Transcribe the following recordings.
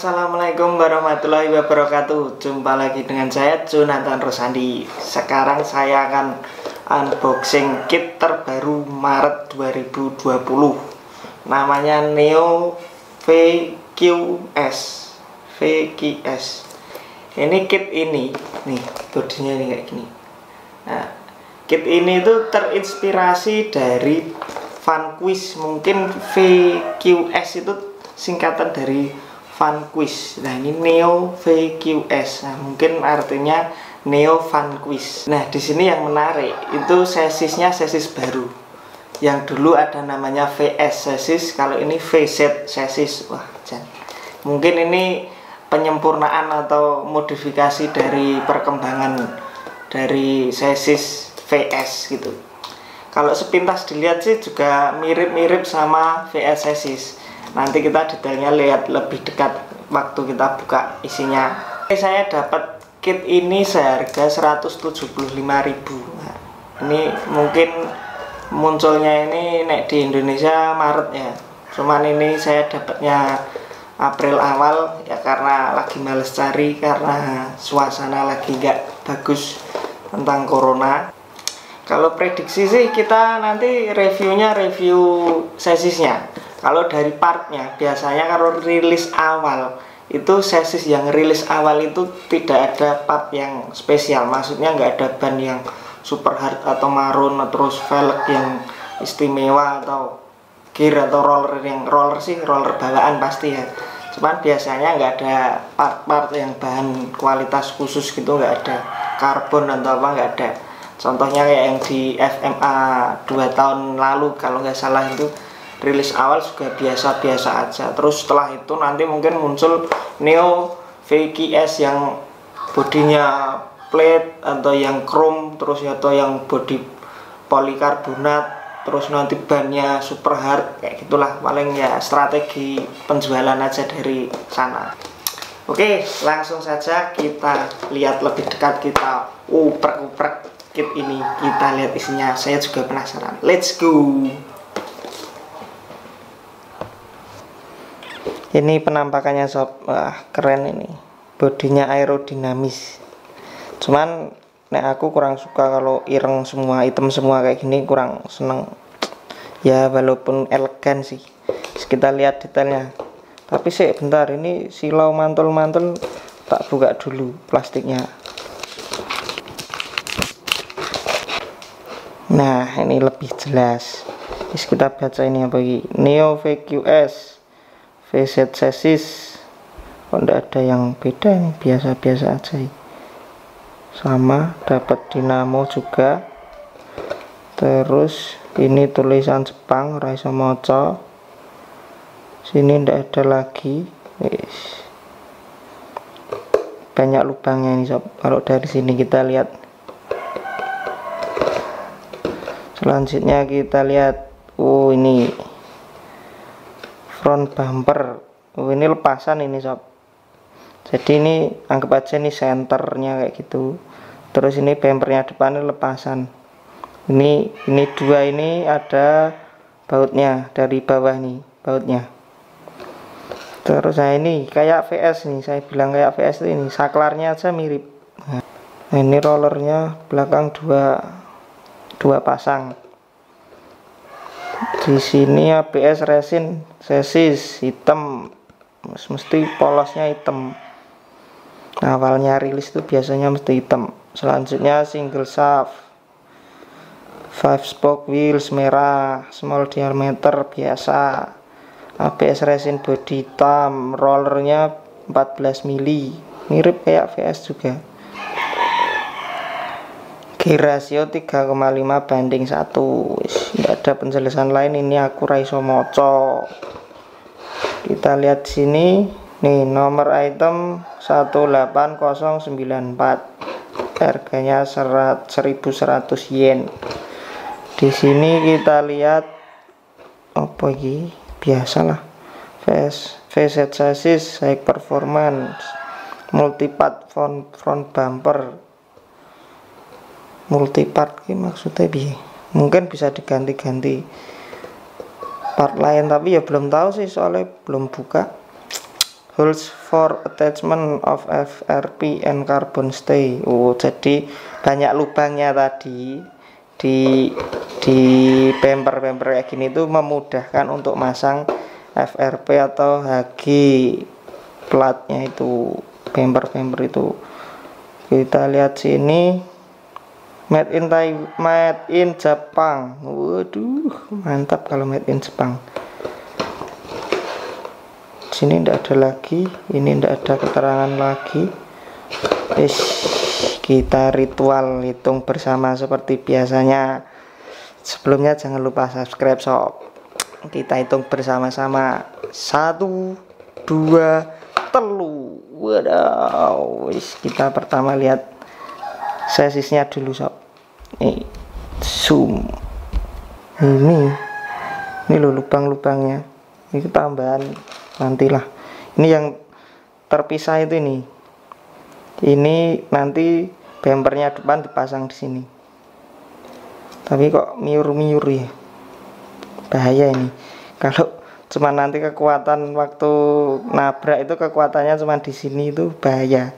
Assalamualaikum warahmatullahi wabarakatuh. Jumpa lagi dengan saya Jonathan Rosandi. Sekarang saya akan unboxing kit terbaru Maret 2020. Namanya Neo VQS. Ini kit ini nih, bodinya ini kayak gini. Nah, kit ini tuh terinspirasi dari Vanquish. Mungkin VQS itu singkatan dari Vanquish. Nah, ini Neo VQS. Nah, mungkin artinya Neo Vanquish. Nah, di sini yang menarik itu sesisnya sesis baru. Yang dulu ada namanya VS sesis, kalau ini VZ sesis. Wah, mungkin ini penyempurnaan atau modifikasi dari perkembangan dari sesis VS gitu. Kalau sepintas dilihat sih juga mirip-mirip sama VS sesis. Nanti kita detailnya lihat lebih dekat waktu kita buka isinya. Saya dapat kit ini seharga 175.000. Nah, ini mungkin munculnya ini nek di Indonesia Maret ya. Cuman ini saya dapatnya April awal ya, karena lagi males cari karena suasana lagi nggak bagus tentang corona. Kalau prediksi sih kita nanti reviewnya review sesisnya. Kalau dari partnya, biasanya kalau rilis awal itu sesis yang rilis awal itu tidak ada part yang spesial. Maksudnya nggak ada ban yang super hard atau marun, terus velg yang istimewa atau gear atau roller. Yang roller sih roller bawaan pasti ya. Cuman biasanya nggak ada part-part yang bahan kualitas khusus gitu, nggak ada karbon atau apa, nggak ada. Contohnya kayak yang di FMA 2 tahun lalu kalau nggak salah, itu rilis awal juga biasa-biasa aja. Terus setelah itu nanti mungkin muncul Neo VQS yang bodinya plate atau yang chrome, terus atau yang body polikarbonat, terus nanti bannya super hard, kayak gitulah. Paling ya strategi penjualan aja dari sana. Oke, langsung saja kita lihat lebih dekat, kita uprek-uprek kit ini, kita lihat isinya. Saya juga penasaran. Let's go. Ini penampakannya sob. Wah, keren ini. Bodinya aerodinamis. Cuman nek aku kurang suka kalau ireng semua, hitam semua kayak gini, kurang seneng. Ya walaupun elegan sih. Kita lihat detailnya. Tapi sih bentar, ini silau mantul-mantul tak buka dulu plastiknya. Nah, ini lebih jelas. Terus kita baca ini apa lagi? Neo VQS VZ sesis. Kok enggak ada yang beda nih, biasa-biasa aja. Sama, dapat dinamo juga. Terus ini tulisan Jepang, ora iso maca. Sini ndak ada lagi. Banyak lubangnya ini sob. Kalau dari sini kita lihat. Selanjutnya kita lihat, ini front bumper. Ini lepasan ini sob. Jadi ini anggap aja ini senternya kayak gitu. Terus ini bumpernya depan ini lepasan. Ini dua, ini ada bautnya dari bawah nih, bautnya. Terus nah ini kayak VS nih, saya bilang kayak VS ini, saklarnya aja mirip. Nah, ini rollernya belakang dua pasang. Di sini ABS resin sesis hitam, mesti polosnya hitam. Awalnya rilis itu biasanya mesti hitam. Selanjutnya single shaft, 5 spoke wheels merah, small diameter biasa. ABS resin body hitam, rollernya 14 mili, mirip kayak VS juga. Gear rasio 3,5:1. Tidak ada penjelasan lain, ini aku raiso moco. Kita lihat sini nih, nomor item 18094, harganya 1.100 yen. Di sini kita lihat apa ini, biasalah VZ chassis high performance, multipart front bumper. Multipart ini maksudnya bi, mungkin bisa diganti-ganti part lain, tapi ya belum tahu sih soalnya belum buka. holes for attachment of FRP and carbon stay. Oh, jadi banyak lubangnya tadi di bumper kayak gini tuh memudahkan untuk masang FRP atau HG platnya itu, bumper itu. Kita lihat sini, made in Jepang. Waduh, mantap kalau made in Jepang. Sini tidak ada lagi, ini tidak ada keterangan lagi. Kita ritual hitung bersama seperti biasanya. Sebelumnya jangan lupa subscribe sob. Kita hitung bersama-sama. 1, 2, 3. Wadaw. Kita pertama lihat sesisnya dulu sob. Nih, zoom. Ini loh lubang-lubangnya. Ini tambahan nantilah. Ini yang terpisah itu ini. Ini nanti bumpernya depan dipasang di sini. Tapi kok miur-miur ya. Bahaya ini. Kalau cuma nanti kekuatan waktu nabrak itu kekuatannya cuma di sini itu bahaya.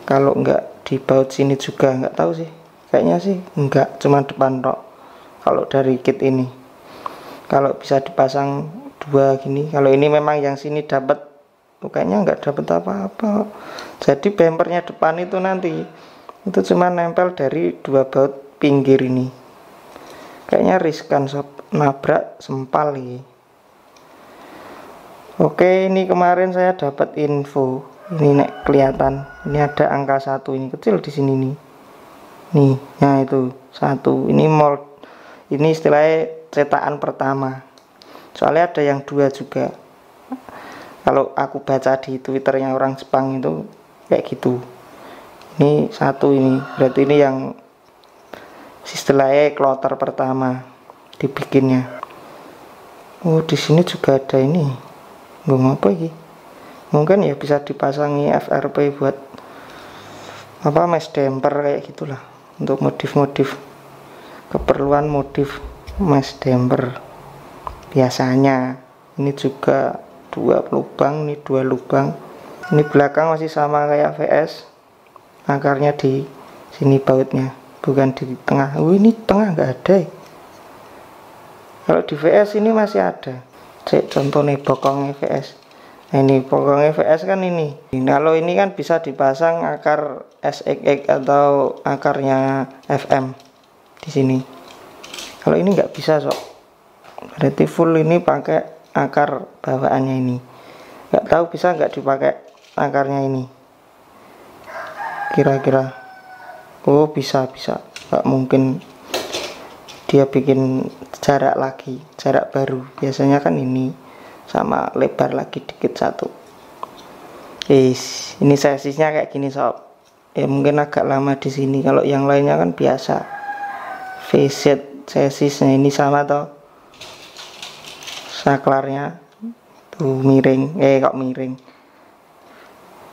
Kalau enggak di baut sini juga enggak tahu sih. Kayaknya sih enggak, cuma depan tok. Kalau dari kit ini. Kalau bisa dipasang 2 gini. Kalau ini memang yang sini dapat, kayaknya enggak dapat apa-apa. Jadi bumpernya depan itu nanti itu cuma nempel dari 2 baut pinggir ini. Kayaknya riskan sob, nabrak sempal nih. Oke, ini kemarin saya dapat info. Ini nek kelihatan, ini ada angka 1 ini kecil di sini nih. Nih, nah itu 1. Ini mold. Ini istilahnya cetakan pertama. Soalnya ada yang 2 juga. Kalau aku baca di Twitternya orang Jepang itu kayak gitu. Ini 1 ini, berarti ini yang istilahnya kloter pertama dibikinnya. Oh, di sini juga ada ini. Apa ini? Mungkin ya bisa dipasangi FRP buat apa, mesh damper kayak gitulah, untuk modif-modif, keperluan modif mesh damper biasanya. Ini juga 2 lubang, ini 2 lubang. Ini belakang masih sama kayak VS, akarnya di sini bautnya, bukan di tengah. Ini tengah nggak ada. Kalau di VS ini masih ada. Cek contohnya bokongnya VS. Nah, ini bokongnya VS kan ini. Kalau ini kan bisa dipasang akar SXX atau akarnya FM di sini. Kalau ini nggak bisa sob. Berarti full ini pakai akar bawaannya ini. Nggak tahu bisa nggak dipakai akarnya ini. Kira-kira. Oh, bisa. Nggak mungkin dia bikin jarak lagi, jarak baru. Biasanya kan ini sama lebar lagi dikit 1. Ini sesisnya kayak gini sob. Ya mungkin agak lama di sini. Kalau yang lainnya kan biasa. VZ sesisnya ini sama toh. Saklarnya tuh miring. Kok miring?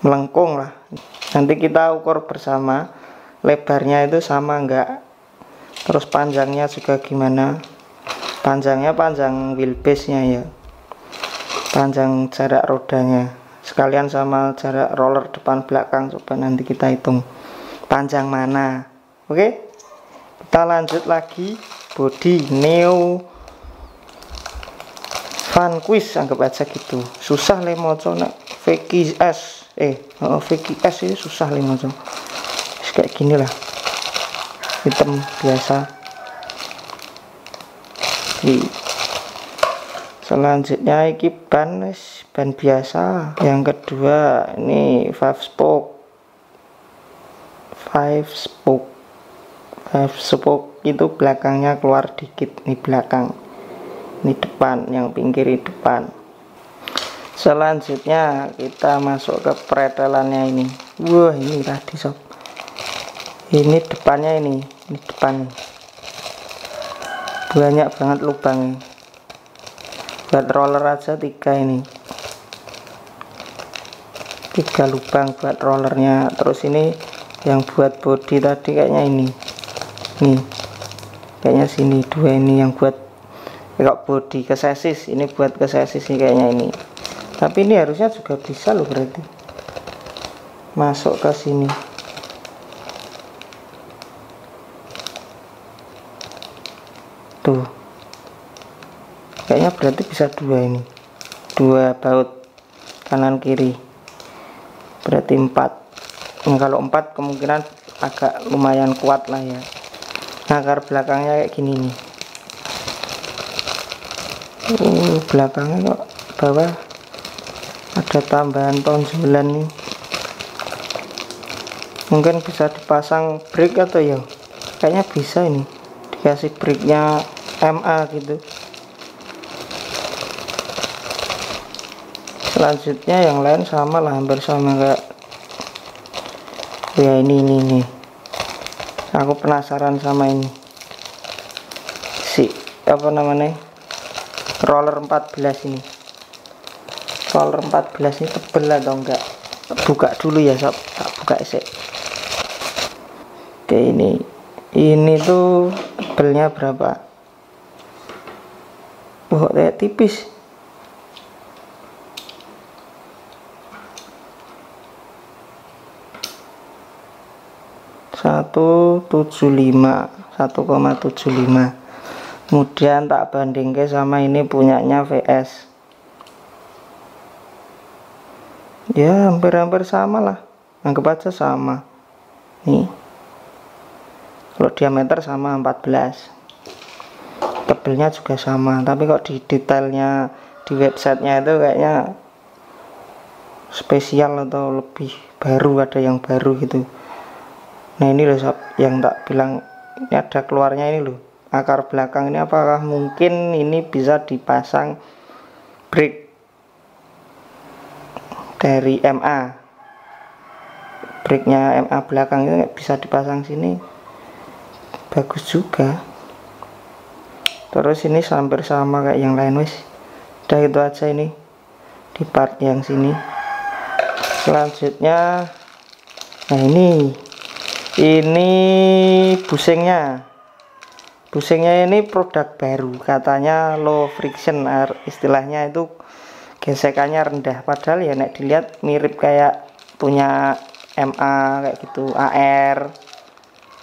Melengkung lah. Nanti kita ukur bersama lebarnya itu sama enggak. Terus panjangnya juga gimana? Panjangnya panjang wheelbase nya ya, panjang jarak rodanya sekalian sama jarak roller depan belakang. Coba nanti kita hitung panjang mana. Oke, kita lanjut lagi. Body Neo Vanquish, anggap aja gitu. Susah le moco nek VQS. VQS ini susah le moco. Kayak gini lah, hitam biasa. Selanjutnya iki ban biasa. Yang kedua ini 5 spoke itu belakangnya keluar dikit. Ini belakang, ini depan, yang pinggir ini depan. Selanjutnya kita masuk ke pretelannya ini. Wah, ini tadi sob, ini depannya, ini depan, banyak banget lubangnya. Buat roller aja 3 ini, 3 lubang buat rollernya. Terus ini yang buat body tadi kayaknya ini, nih kayaknya sini 2 ini yang buat kayak body ke sesis. Ini buat ke sesis nih kayaknya ini. Tapi ini harusnya juga bisa loh, berarti masuk ke sini. Tuh, kayaknya berarti bisa dua, ini dua baut kanan kiri, berarti 4. Kalau 4 kemungkinan agak lumayan kuat lah ya. Akar belakangnya kayak gini nih. Belakangnya kok bawah ada tambahan tonjolan nih. Mungkin bisa dipasang brake atau ya, kayaknya bisa ini dikasih brake-nya MA gitu. Selanjutnya yang lain sama lah, hampir sama kayak ya ini. Aku penasaran sama ini si apa namanya, roller 14 ini. Roller 14 ini tebel atau enggak? Buka dulu ya sob, tak buka sih. Oke, ini tuh tebelnya berapa? Wah, kayak tipis. Satu 1,75. Kemudian tak bandingke sama ini punyanya VS. Ya hampir-hampir sama lah, anggap aja sama nih. Kalau diameter sama 14, tebelnya juga sama, tapi kok di detailnya di websitenya itu kayaknya spesial atau lebih baru, ada yang baru gitu. Nah ini loh sob, yang tak bilang ini ada keluarnya ini loh, akar belakang ini. Apakah mungkin ini bisa dipasang brake dari MA, brake-nya MA belakang itu bisa dipasang sini, bagus juga. Terus ini hampir sama kayak yang lain, wis udah itu aja ini di part yang sini. Selanjutnya nah ini busingnya ini produk baru, katanya low friction, istilahnya itu gesekannya rendah, padahal ya nek dilihat mirip kayak punya MA kayak gitu, AR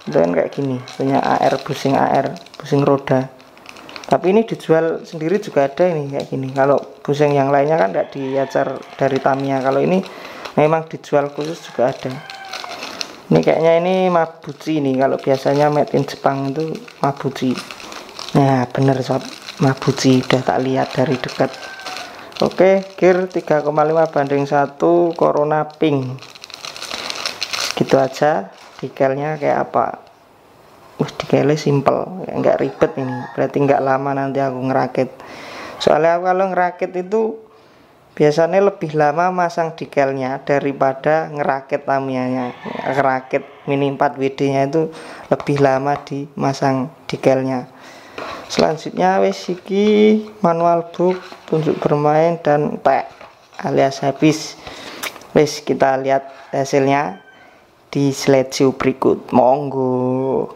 itu kan kayak gini, punya AR, busing AR, busing roda. Tapi ini dijual sendiri juga ada ini kayak gini. Kalau busing yang lainnya kan tidak diajar dari Tamiya, kalau ini memang dijual khusus juga ada. Ini kayaknya ini Mabuchi nih, kalau biasanya made in Jepang itu Mabuchi. Nah bener sob, Mabuchi, udah tak lihat dari dekat. Oke, gear 3,5 banding 1 Corona Pink. Segitu aja. Detailnya kayak apa? Detailnya simple, nggak ribet ini. Berarti nggak lama nanti aku ngerakit. Soalnya aku kalau ngerakit itu biasanya lebih lama masang dekalnya daripada ngerakit Tamiya-nya. Ngerakit Mini 4WD nya itu lebih lama di masang dekalnya. Selanjutnya wis iki manual book, tunjuk bermain dan tag alias habis. Wis kita lihat hasilnya di slideshow berikut, monggo.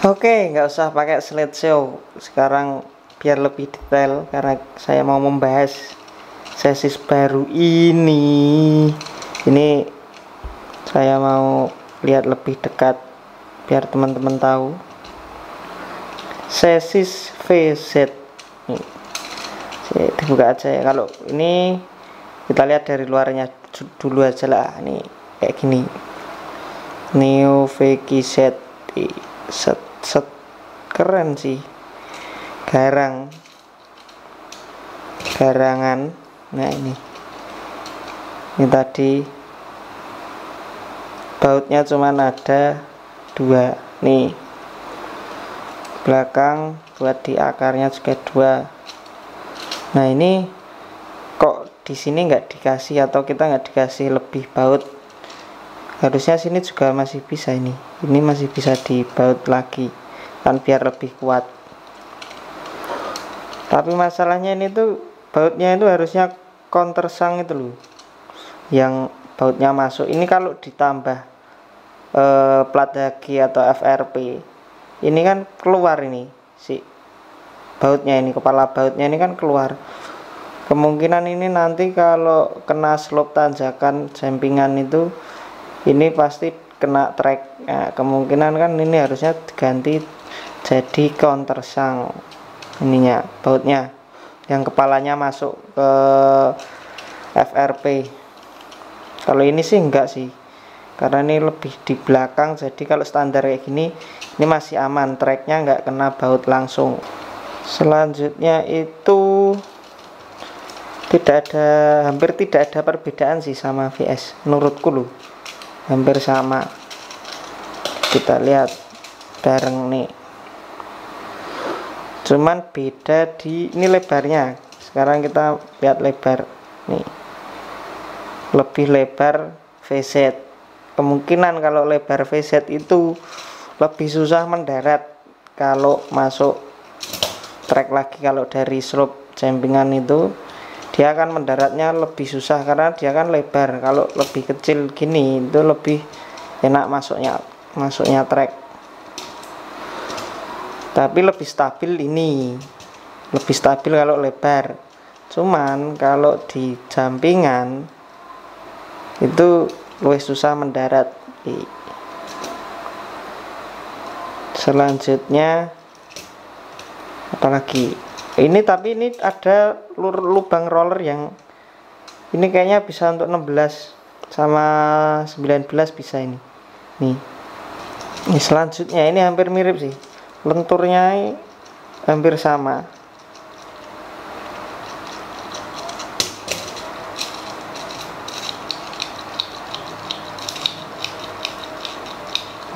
Oke, nggak usah pakai slideshow sekarang biar lebih detail, karena saya mau membahas sesis baru ini saya mau lihat lebih dekat biar teman-teman tahu. Sesis VZ nih, dibuka aja ya. Kalau ini kita lihat dari luarnya dulu aja lah. Ini kayak gini, Neo VKZ, set keren sih, garangan. Nah ini tadi bautnya cuman ada 2 nih, belakang buat di akarnya juga 2. Nah ini kok di sini nggak dikasih, atau kita nggak dikasih lebih baut? Harusnya sini juga masih bisa, ini masih bisa dibaut lagi kan biar lebih kuat. Tapi masalahnya ini tuh bautnya itu harusnya countersunk itu loh, yang bautnya masuk. Ini kalau ditambah plat haki atau FRP ini kan keluar ini sih bautnya ini, kepala bautnya ini kan keluar. Kemungkinan ini nanti kalau kena slope tanjakan sampingan itu ini pasti kena track. Nah, kemungkinan kan ini harusnya diganti jadi countersunk ininya, bautnya yang kepalanya masuk ke FRP. Kalau ini sih enggak sih, karena ini lebih di belakang, jadi kalau standar kayak gini ini masih aman, tracknya enggak kena baut langsung. Selanjutnya itu hampir tidak ada perbedaan sih sama VS menurutku loh, hampir sama. Kita lihat bareng nih, cuman beda di ini lebarnya. Sekarang kita lihat lebar nih, lebih lebar VZ. Kemungkinan kalau lebar VZ itu lebih susah mendarat kalau masuk trek lagi. Kalau dari slope sampingan itu dia akan mendaratnya lebih susah karena dia kan lebar. Kalau lebih kecil gini itu lebih enak masuknya trek, tapi lebih stabil. Ini lebih stabil kalau lebar, cuman kalau di jampingan itu lebih susah mendarat. Selanjutnya apalagi ini, tapi ini ada lubang roller yang ini kayaknya bisa untuk 16 sama 19 bisa ini nih. Ini selanjutnya ini hampir mirip sih, lenturnya hampir sama.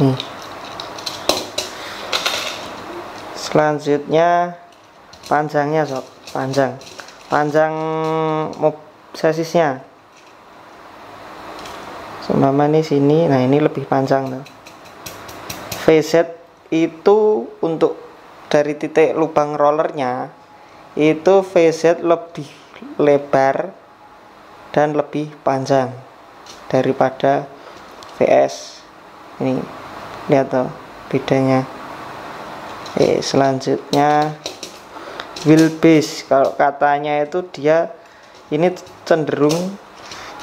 Nih. Selanjutnya panjangnya sob, panjang sasisnya. Seumpama ini sini, nah ini lebih panjang tuh. VZ itu untuk dari titik lubang rollernya itu VZ lebih lebar dan lebih panjang daripada VS. Ini lihat tuh bedanya. Selanjutnya wheelbase, kalau katanya itu dia ini cenderung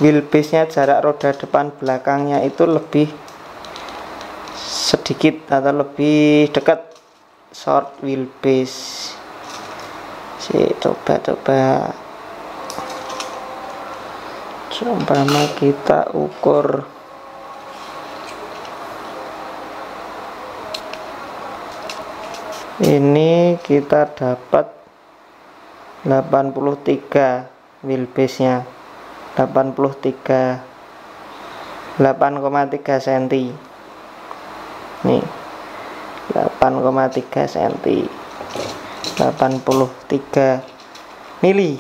wheelbase-nya, jarak roda depan belakangnya itu lebih sedikit atau lebih dekat, short wheelbase. Coba umpama kita ukur ini, kita dapat 83 wheelbase-nya, 8,3 cm. Nih 8,3 cm, 83 mili.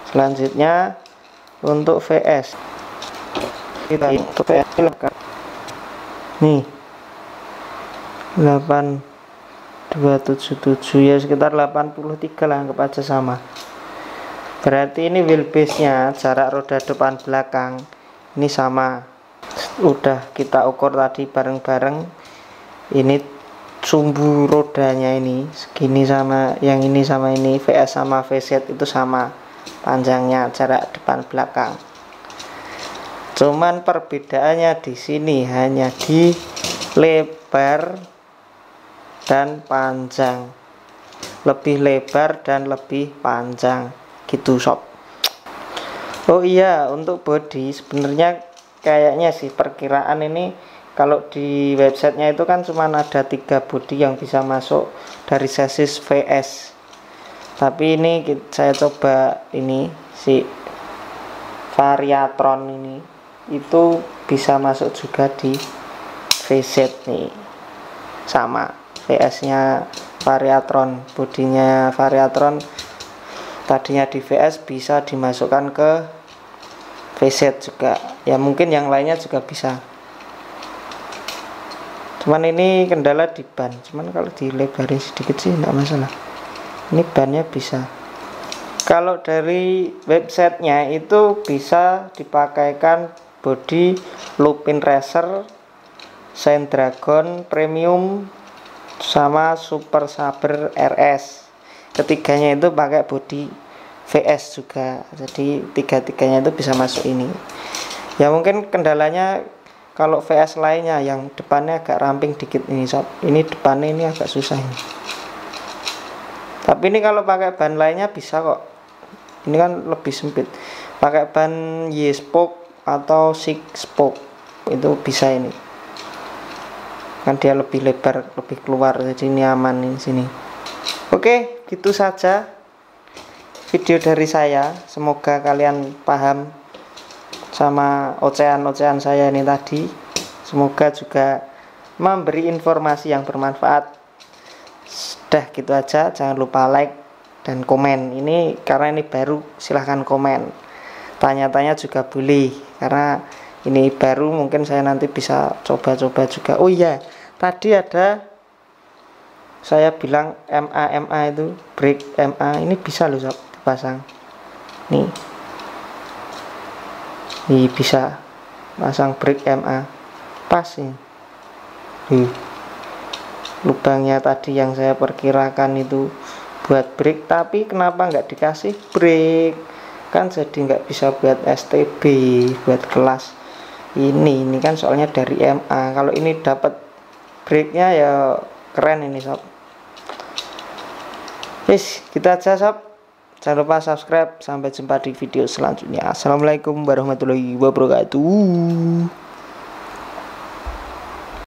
Selanjutnya untuk VS, kita untuk VS nih 8277 ya, sekitar 83 lah, anggap aja sama. Berarti ini wheelbase-nya, jarak roda depan belakang ini sama. Udah kita ukur tadi bareng-bareng. Ini sumbu rodanya ini segini, sama yang ini sama ini, VS sama VZ itu sama panjangnya, jarak depan belakang. Cuman perbedaannya di sini hanya di lebar dan panjang, lebih lebar dan lebih panjang gitu sob. Oh iya, untuk body sebenarnya kayaknya sih perkiraan ini, kalau di websitenya itu kan cuma ada 3 body yang bisa masuk dari chassis VS, tapi ini saya coba ini si Variatron ini itu bisa masuk juga di VZ nih, sama VS nya Variatron, bodinya Variatron tadinya di VS bisa dimasukkan ke VZ juga ya, mungkin yang lainnya juga bisa. Cuman ini kendala di ban, cuman kalau dilebarin sedikit sih enggak masalah. Ini bannya bisa. Kalau dari websitenya itu bisa dipakaikan body Lupin Racer, Shine Dragon Premium sama Super Saber RS. ketiganya itu pakai body VS juga, jadi tiga-tiganya itu bisa masuk ini. Ya mungkin kendalanya kalau VS lainnya yang depannya agak ramping dikit ini sob, ini depannya ini agak susah ini. Tapi ini kalau pakai ban lainnya bisa kok, ini kan lebih sempit, pakai ban Y-spoke atau 6 spoke itu bisa ini, kan dia lebih lebar, lebih keluar, jadi ini aman di sini. Oke, gitu saja video dari saya, semoga kalian paham sama ocehan-ocehan saya ini tadi, semoga juga memberi informasi yang bermanfaat. Sudah gitu aja, jangan lupa like dan komen. Ini karena ini baru, silahkan komen, tanya-tanya juga boleh, karena ini baru, mungkin saya nanti bisa coba-coba juga. Oh iya, tadi ada saya bilang MA itu brake MA, ini bisa loh sob dipasang nih. Ini bisa pasang brake MA pas nih. Lubangnya tadi yang saya perkirakan itu buat brake, tapi kenapa nggak dikasih brake, kan jadi nggak bisa buat STB, buat kelas ini kan soalnya dari MA. Kalau ini dapat brake nya ya keren ini sob. Wis, gitu aja sob, jangan lupa subscribe. Sampai jumpa di video selanjutnya. Assalamualaikum warahmatullahi wabarakatuh.